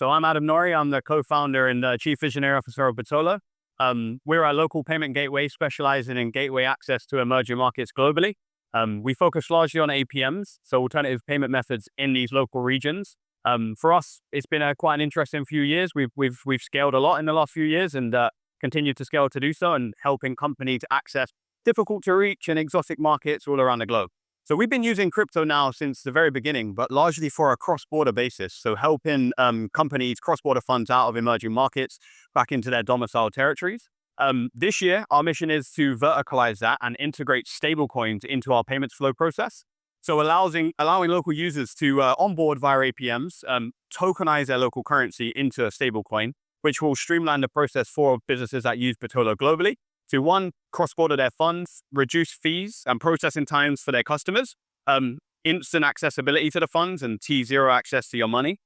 So I'm Adam Norrie. I'm the co-founder and chief visionary officer of Bitolo. We're a local payment gateway specializing in gateway access to emerging markets globally. We focus largely on APMs, so alternative payment methods in these local regions. For us, it's been quite an interesting few years. We've scaled a lot in the last few years and continue to scale to do so, and helping companies access difficult to reach and exotic markets all around the globe. So we've been using crypto now since the very beginning, but largely for a cross-border basis. So helping companies cross-border funds out of emerging markets back into their domicile territories. This year, our mission is to verticalize that and integrate stablecoins into our payments flow process. So allowing local users to onboard via APMs, tokenize their local currency into a stablecoin, which will streamline the process for businesses that use Bitolo globally to, one, cross-border their funds, reduce fees and processing times for their customers, instant accessibility to the funds and T0 access to your money,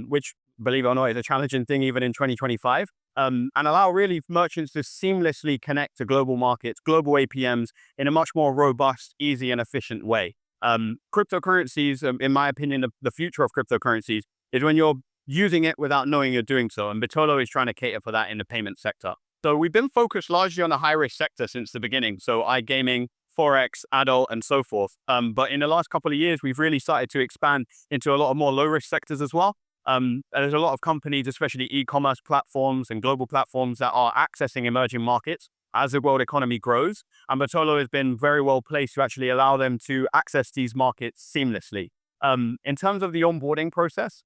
which, believe it or not, is a challenging thing even in 2025, and allow really merchants to seamlessly connect to global markets, global APMs in a much more robust, easy and efficient way. Cryptocurrencies, in my opinion, the future of cryptocurrencies is when you're using it without knowing you're doing so. And Bitolo is trying to cater for that in the payment sector. So we've been focused largely on the high-risk sector since the beginning. So iGaming, Forex, adult, and so forth. But in the last couple of years, we've really started to expand into a lot of more low-risk sectors as well. There's a lot of companies, especially e-commerce platforms and global platforms, that are accessing emerging markets as the world economy grows. And Bitolo has been very well placed to actually allow them to access these markets seamlessly. In terms of the onboarding process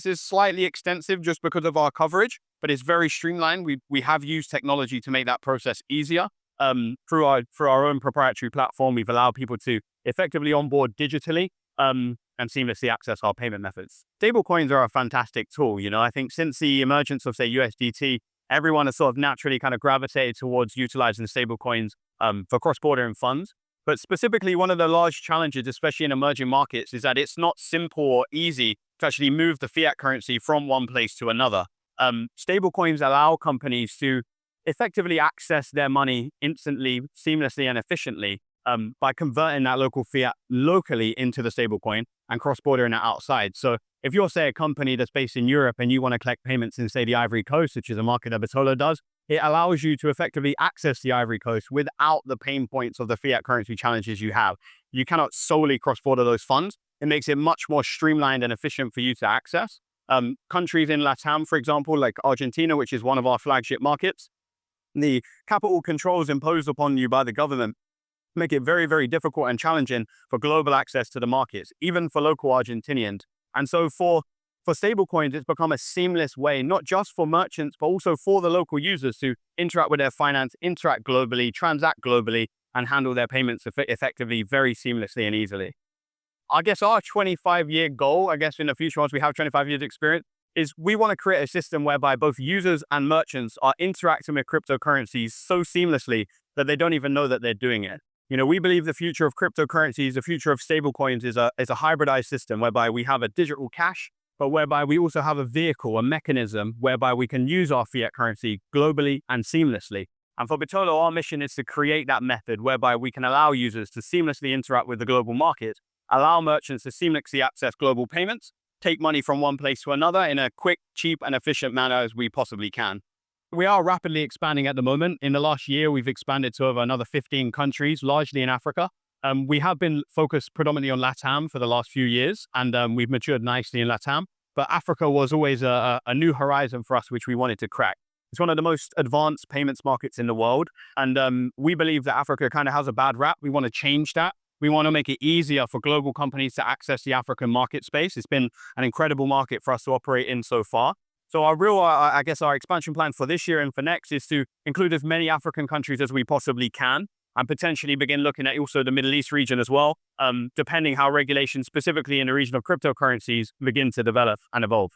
is slightly extensive just because of our coverage, but it's very streamlined. We have used technology to make that process easier. Through our own proprietary platform, we've allowed people to effectively onboard digitally and seamlessly access our payment methods. Stablecoins are a fantastic tool. I think since the emergence of, say, USDT, everyone has sort of naturally kind of gravitated towards utilizing stablecoins for cross-border and funds. But specifically, one of the large challenges, especially in emerging markets, is that it's not simple or easy to actually move the fiat currency from one place to another. Stablecoins allow companies to effectively access their money instantly, seamlessly, and efficiently by converting that local fiat locally into the stablecoin and cross-bordering it outside. So if you're, say, a company that's based in Europe and you want to collect payments in, say, the Ivory Coast, which is a market that Bitolo does, it allows you to effectively access the Ivory Coast without the pain points of the fiat currency challenges you have. You cannot solely cross-border those funds. It makes it much more streamlined and efficient for you to access. Countries in LATAM, for example, like Argentina, which is one of our flagship markets, the capital controls imposed upon you by the government make it very, very difficult and challenging for global access to the markets, even for local Argentinians. And so for stablecoins, it's become a seamless way, not just for merchants, but also for the local users to interact with their finance, interact globally, transact globally, and handle their payments effectively, very seamlessly and easily. I guess our 25-year goal, in the future, once we have 25 years experience, is we want to create a system whereby both users and merchants are interacting with cryptocurrencies so seamlessly that they don't even know that they're doing it. We believe the future of cryptocurrencies, the future of stablecoins is a hybridized system whereby we have a digital cash, but whereby we also have a vehicle, a mechanism whereby we can use our fiat currency globally and seamlessly. And for Bitolo, our mission is to create that method whereby we can allow users to seamlessly interact with the global market, allow merchants to seamlessly access global payments, take money from one place to another in a quick, cheap, and efficient manner as we possibly can. We are rapidly expanding at the moment. In the last year, we've expanded to over another 15 countries, largely in Africa. We have been focused predominantly on LATAM for the last few years, and we've matured nicely in LATAM. But Africa was always a new horizon for us, which we wanted to crack. It's one of the most advanced payments markets in the world. And we believe that Africa kind of has a bad rap. We want to change that. We want to make it easier for global companies to access the African market space. It's been an incredible market for us to operate in so far. So our expansion plan for this year and for next is to include as many African countries as we possibly can, and potentially begin looking at also the Middle East region as well, depending how regulations, specifically in the region of cryptocurrencies, begin to develop and evolve.